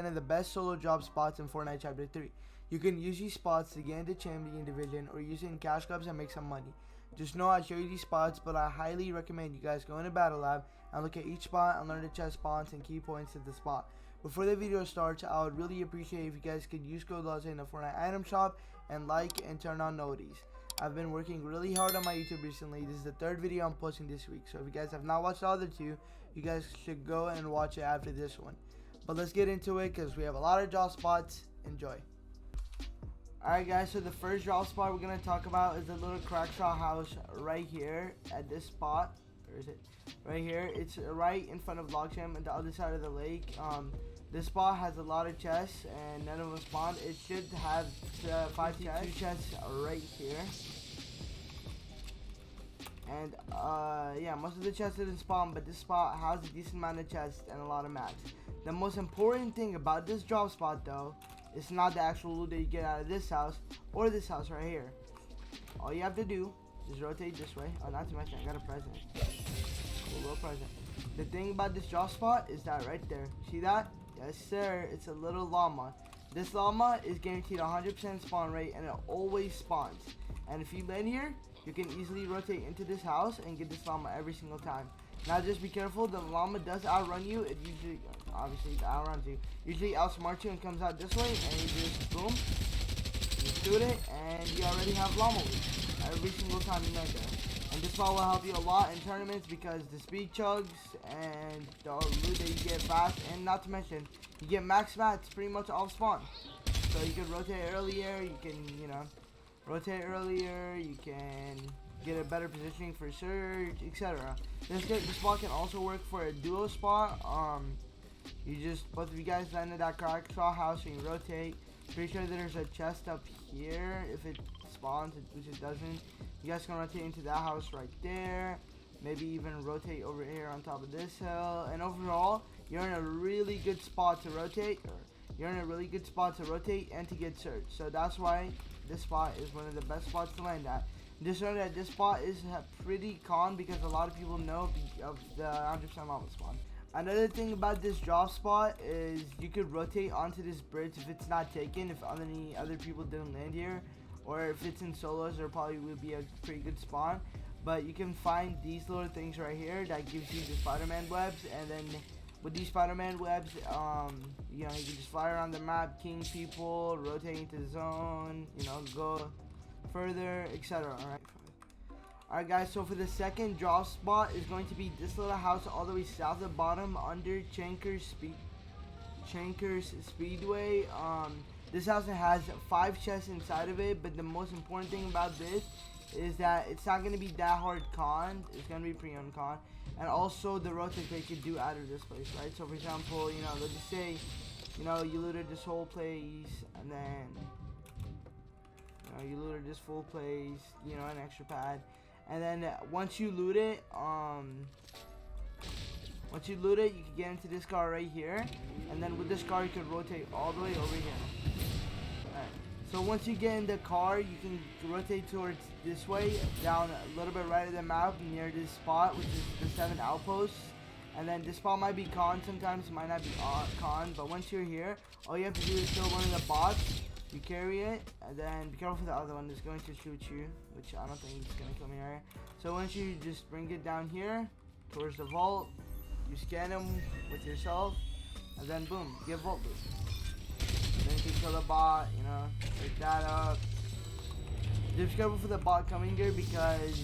10 of the best solo drop spots in Fortnite Chapter 3. You can use these spots to get into champion division or use it in cash clubs and make some money. Just know I show you these spots, but I highly recommend you guys go into Battle Lab and look at each spot and learn the chest spawns and key points of the spot. Before the video starts, I would really appreciate if you guys could use code LOZE in the Fortnite item shop and like and turn on noties. I've been working really hard on my YouTube recently. This is the third video I'm posting this week, so if you guys have not watched the other two, you guys should go and watch it after this one. But let's get into it because we have a lot of drop spots. Enjoy. Alright guys, so the first drop spot we're going to talk about is the little crack shot house right here at this spot. Where is it? Right here. It's right in front of Logjam at the other side of the lake. This spot has a lot of chests and none of them spawned. It should have 5 chests right here. And yeah, most of the chests didn't spawn, but this spot has a decent amount of chests and a lot of mats. The most important thing about this drop spot though, it's not the actual loot that you get out of this house or this house right here. All you have to do is rotate this way. Oh, not to mention I got a present. Cool little present. The thing about this drop spot is that right there. See that? Yes sir, it's a little llama. This llama is guaranteed 100% spawn rate and it always spawns. And if you land here, you can easily rotate into this house and get this llama every single time. Now just be careful, the llama does outrun you. It usually, obviously it outruns you. Usually outsmarts you and comes out this way and you just boom, you shoot it and you already have llama loot every single time you land there. And this spot will help you a lot in tournaments because the speed chugs and the loot that you get fast, and not to mention you get max mats pretty much off spawn. So you can rotate earlier, you can, you know, rotate earlier, you can get a better positioning for surge, etc. This spot can also work for a duo spot. You just, both of you guys land in that crack shot house and you rotate. Pretty sure that there's a chest up here. If it spawns, which it doesn't, you guys can rotate into that house right there. Maybe even rotate over here on top of this hill. And overall, you're in a really good spot to rotate. You're in a really good spot to rotate and to get surge. So that's why this spot is one of the best spots to land at. Just know that this spot is pretty con because a lot of people know of the 100% llama spawn. Another thing about this drop spot is you could rotate onto this bridge if it's not taken, if any other people didn't land here, or if it's in solos, there probably would be a pretty good spawn. But you can find these little things right here that gives you the Spider-Man webs, and then with these Spider-Man webs, you know, you can just fly around the map, king people, rotate into the zone, you know, go further, etc. Alright guys, so for the second drop spot is going to be this little house all the way south of bottom under Chanker's Speedway. This house has 5 chests inside of it, but the most important thing about this is that it's not going to be that hard con. It's going to be pretty uncon. And also the rotate they could do out of this place, right? So for example, you know, let's just say, you know, you looted this whole place and then, you know, you looted this full place, you know, an extra pad. And then once you loot it, you can get into this car right here, and then with this car you can rotate all the way over here. Alright. So once you get in the car, you can rotate towards this way, down a little bit right of the map near this spot, which is the 7 outposts. And then this spot might be con, sometimes it might not be con, but once you're here, all you have to do is kill one of the bots. You carry it, and then be careful for the other one that's going to shoot you, which I don't think it's going to kill me right. So once you just bring it down here, towards the vault, you scan them with yourself, and then boom, you get vault loot. Then you can kill the bot, you know, pick that up. Just be careful for the bot coming here because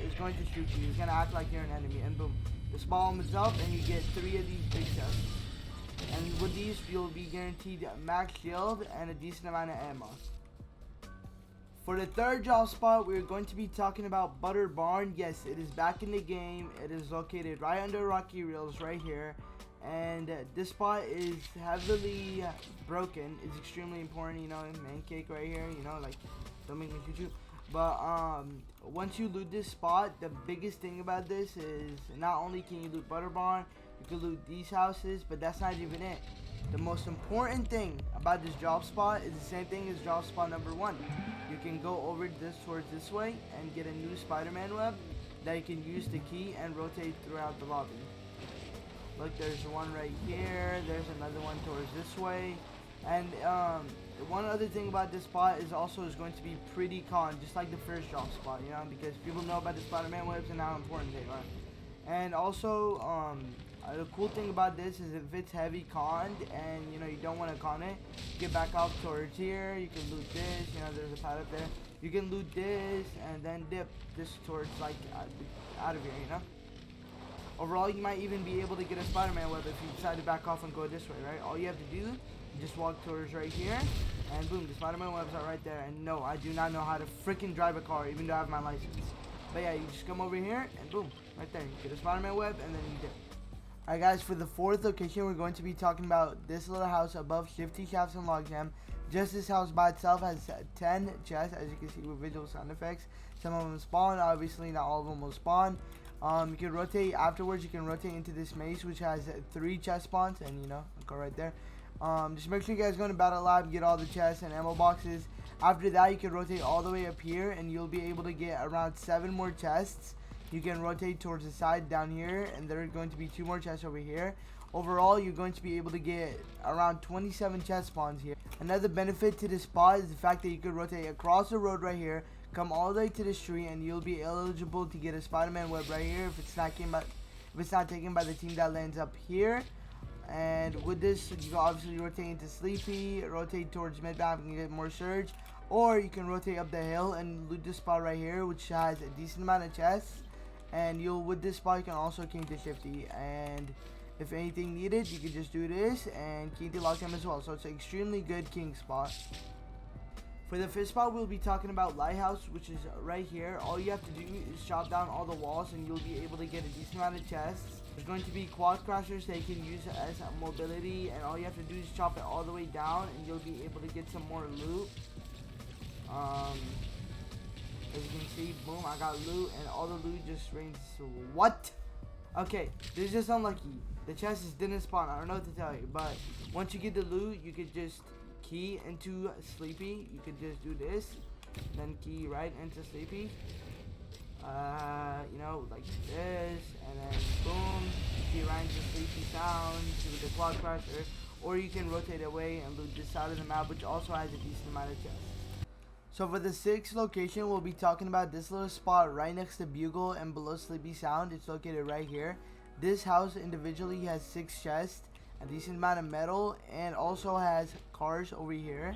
it's going to shoot you. It's going to act like you're an enemy, and boom, the spawn is up, and you get 3 of these big chests. And with these, you'll be guaranteed max shield and a decent amount of ammo. For the third drop spot, we're going to be talking about Butter Barn. Yes, it is back in the game. It is located right under Rocky Reels right here. And this spot is heavily broken. It's extremely important, you know, man cake right here, you know, like, don't make me shoot you. But once you loot this spot, the biggest thing about this is not only can you loot Butter Barn, you can loot these houses, but that's not even it. The most important thing about this drop spot is the same thing as drop spot number 1. You can go over this towards this way and get a new Spider-Man web that you can use to key and rotate throughout the lobby. Look, there's one right here. There's another one towards this way. And one other thing about this spot is also is going to be pretty con, just like the first drop spot, you know, because people know about the Spider-Man webs and how important they are. And also, the cool thing about this is if it's heavy conned and you know you don't want to con it, get back up towards here. You can loot this. You know, there's a pad up there. You can loot this and then dip this towards like out of here. You know. Overall, you might even be able to get a Spider-Man web if you decide to back off and go this way, right? All you have to do, you just walk towards right here, and boom, the Spider-Man webs are right there. And no, I do not know how to freaking drive a car, even though I have my license. But yeah, you just come over here, and boom, right there. You get a Spider-Man web, and then you dip. Alright guys, for the fourth location, we're going to be talking about this little house above Shifty Shafts and Logjam. Just this house by itself has 10 chests, as you can see with visual sound effects. Some of them spawn, obviously not all of them will spawn. You can rotate afterwards. You can rotate into this maze, which has 3 chest spawns, and you know, go right there. Just make sure you guys go to Battle Lab, get all the chests and ammo boxes. After that, you can rotate all the way up here, and you'll be able to get around 7 more chests. You can rotate towards the side down here, and there are going to be 2 more chests over here. Overall, you're going to be able to get around 27 chest spawns here. Another benefit to this spot is the fact that you could rotate across the road right here, come all the way to the street, and you'll be eligible to get a Spider-Man web right here if it's not taken by the team that lands up here. And with this, you can obviously rotate into Sleepy, rotate towards mid-map and get more surge, or you can rotate up the hill and loot this spot right here, which has a decent amount of chests. And with this spot, you can also king to Shifty, and if anything needed, you can just do this and king to Logjam as well. So it's an extremely good king spot. For the fifth spot, we'll be talking about Lighthouse, which is right here. All you have to do is chop down all the walls and you'll be able to get a decent amount of chests. There's going to be quad crashers that you can use as mobility, and all you have to do is chop it all the way down and you'll be able to get some more loot. As you can see, boom, I got loot, and all the loot just rains. What? Okay, this is just unlucky. The chests didn't spawn. I don't know what to tell you, but once you get the loot, you could just key into Sleepy. You could just do this, then key right into Sleepy. You know, like this, and then boom, key right into Sleepy Sound with the quad crasher, or you can rotate away and loot this side of the map, which also has a decent amount of chests. So for the sixth location, we'll be talking about this little spot right next to Bugle and below Sleepy Sound. It's located right here. This house individually has 6 chests, a decent amount of metal, and also has cars over here.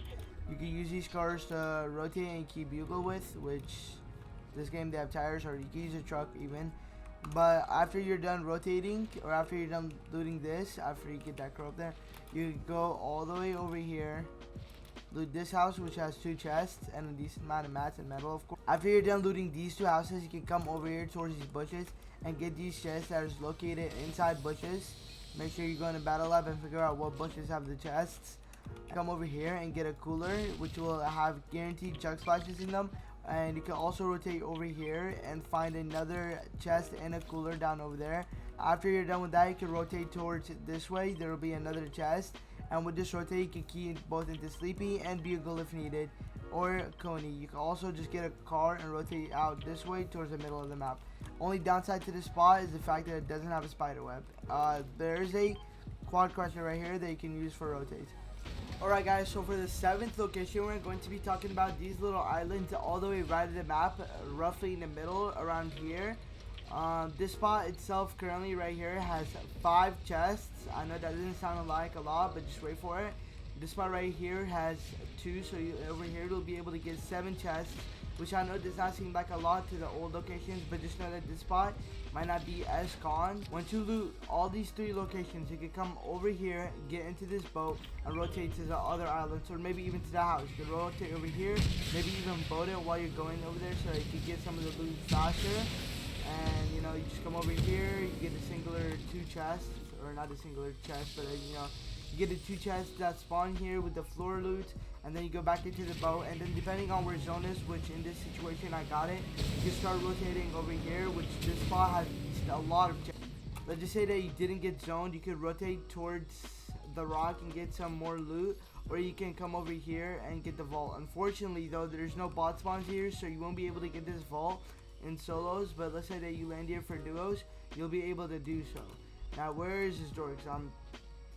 You can use these cars to rotate and keep Bugle with, which this game they have tires, or you can use a truck even. But after you're done rotating, or after you're done looting this, after you get that car up there, you go all the way over here, loot this house, which has 2 chests and a decent amount of mats and metal, of course. After you're done looting these 2 houses, you can come over here towards these bushes and get these chests that is located inside bushes. Make sure you go into Battle Lab and figure out what bushes have the chests. Come over here and get a cooler, which will have guaranteed chug splashes in them. And you can also rotate over here and find another chest and a cooler down over there. After you're done with that, you can rotate towards this way. There will be another chest. And with this rotate, you can key both into Sleepy and Bugle if needed, or Coney. You can also just get a car and rotate out this way towards the middle of the map. Only downside to this spot is the fact that it doesn't have a spider web. There's a quad crusher right here that you can use for rotates. Alright guys, so for the 7th location, we're going to be talking about these little islands all the way right of the map, roughly in the middle around here. This spot itself currently right here has 5 chests. I know that doesn't sound like a lot, but just wait for it. This spot right here has 2, so over here you'll be able to get 7 chests, which I know does not seem like a lot to the old locations, but just know that this spot might not be as con. Once you loot all these 3 locations, you can come over here, get into this boat, and rotate to the other islands, or maybe even to the house. You can rotate over here, maybe even boat it while you're going over there, so you can get some of the loot faster. And you know, you just come over here, you get a singular 2 chests, or not a singular chest, but you know, you get the 2 chests that spawn here with the floor loot, and then you go back into the boat, and then depending on where zone is, which in this situation I got it, you can start rotating over here, which this spot has a lot of chests. Let's just say that you didn't get zoned, you could rotate towards the rock and get some more loot, or you can come over here and get the vault. Unfortunately though, there's no bot spawns here, so you won't be able to get this vault in solos, but let's say that you land here for duos, you'll be able to do so. Now where is this door? Because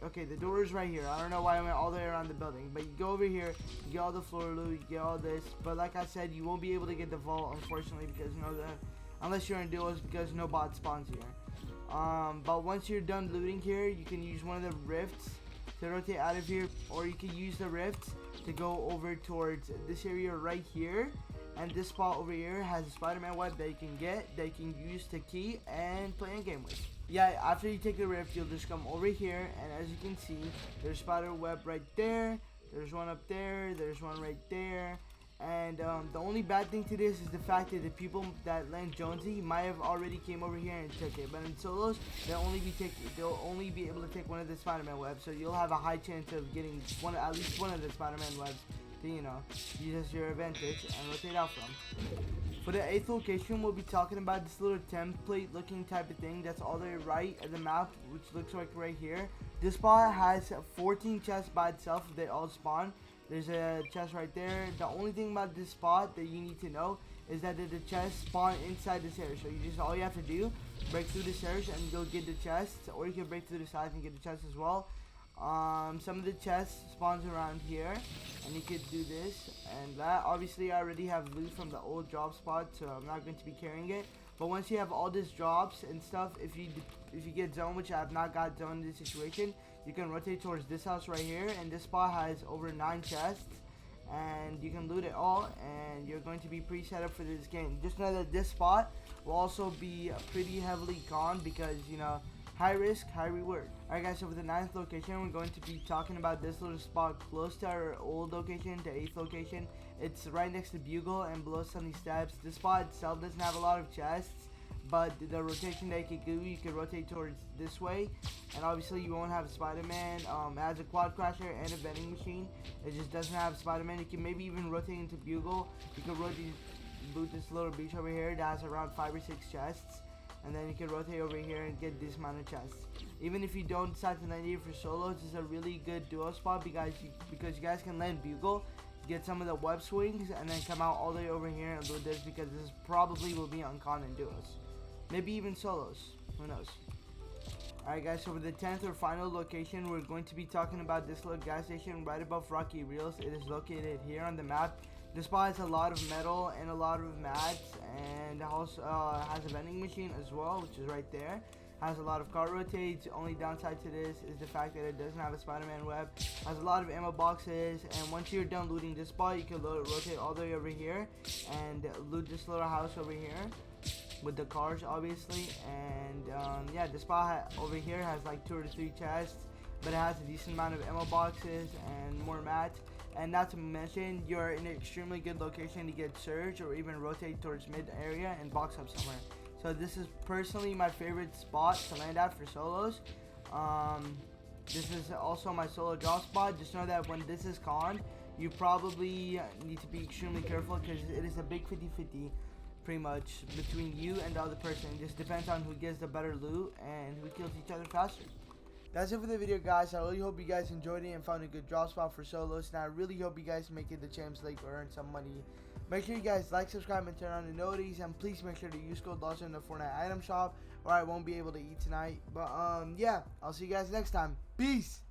okay, the door is right here. I don't know why I went all the way around the building, but you go over here, you get all the floor loot, you get all this. But like I said, you won't be able to get the vault, unfortunately, because unless you're in duos, because no bot spawns here. But once you're done looting here, you can use one of the rifts to rotate out of here, or you can use the rifts to go over towards this area right here. And this spot over here has a Spider-Man web that you can get, that you can use to key and play in game with. Yeah, after you take the rift, you'll just come over here, and as you can see, there's spider web right there, there's one up there, there's one right there. And the only bad thing to this is the fact that the people that land Jonesy might have already came over here and took it. But in solos, they'll only be able to take one of the Spider-Man webs, so you'll have a high chance of getting at least one of the Spider-Man webs to, use as your advantage and rotate out from. For the 8th location, we'll be talking about this little template looking type of thing that's all the way right at the map, which looks like right here. This spot has 14 chests by itself if they all spawn. There's a chest right there. The only thing about this spot that you need to know is that the chests spawn inside this area. So all you have to do, break through this area and you'll get the chests, or you can break through the sides and get the chests as well. Some of the chests spawns around here, and you could do this and that. Obviously, I already have loot from the old drop spot, so I'm not going to be carrying it. But once you have all these drops and stuff, if you get zone, which I have not got zone in this situation, you can rotate towards this house right here, and this spot has over 9 chests, and you can loot it all, and you're going to be pretty set up for this game. Just know that this spot will also be pretty heavily gone because, high risk, high reward. Alright guys, so for the 9th location, we're going to be talking about this little spot close to our old location, the 8th location. It's right next to Bugle and below Sunny Steps. This spot itself doesn't have a lot of chests, but the rotation that you can do, you can rotate towards this way, and obviously you won't have Spider-Man. It has a quad crasher and a vending machine. It just doesn't have Spider-Man. You can maybe even rotate into Bugle. You can loot this little beach over here that has around 5 or 6 chests. And then you can rotate over here and get this amount of chests. Even if you don't decide to land here for solos, this is a really good duo spot because you guys can land Bugle, get some of the web swings, and then come out all the way over here and loot this, because this probably will be uncommon duos. Maybe even solos. Who knows? Alright guys, so for the 10th or final location, we're going to be talking about this little gas station right above Rocky Reels. It is located here on the map. This spot has a lot of metal and a lot of mats, and also has a vending machine as well, which is right there. Has a lot of car rotates. Only downside to this is the fact that it doesn't have a Spider-Man web. Has a lot of ammo boxes, and once you're done looting this spot, you can rotate all the way over here and loot this little house over here with the cars, obviously. And yeah, this spot over here has like 2 or 3 chests, but it has a decent amount of ammo boxes and more mats. And not to mention, you're in an extremely good location to get surge or even rotate towards mid area and box up somewhere. So this is personally my favorite spot to land at for solos. This is also my solo drop spot. Just know that when this is conned, you probably need to be extremely careful, because it is a big 50-50 pretty much between you and the other person. It just depends on who gets the better loot and who kills each other faster. That's it for the video, guys. I really hope you guys enjoyed it and found a good drop spot for solos. And I really hope you guys make it the Champs League or earn some money. Make sure you guys like, subscribe, and turn on the notifications. And please make sure to use code LOST in the Fortnite item shop, or I won't be able to eat tonight. But yeah, I'll see you guys next time. Peace.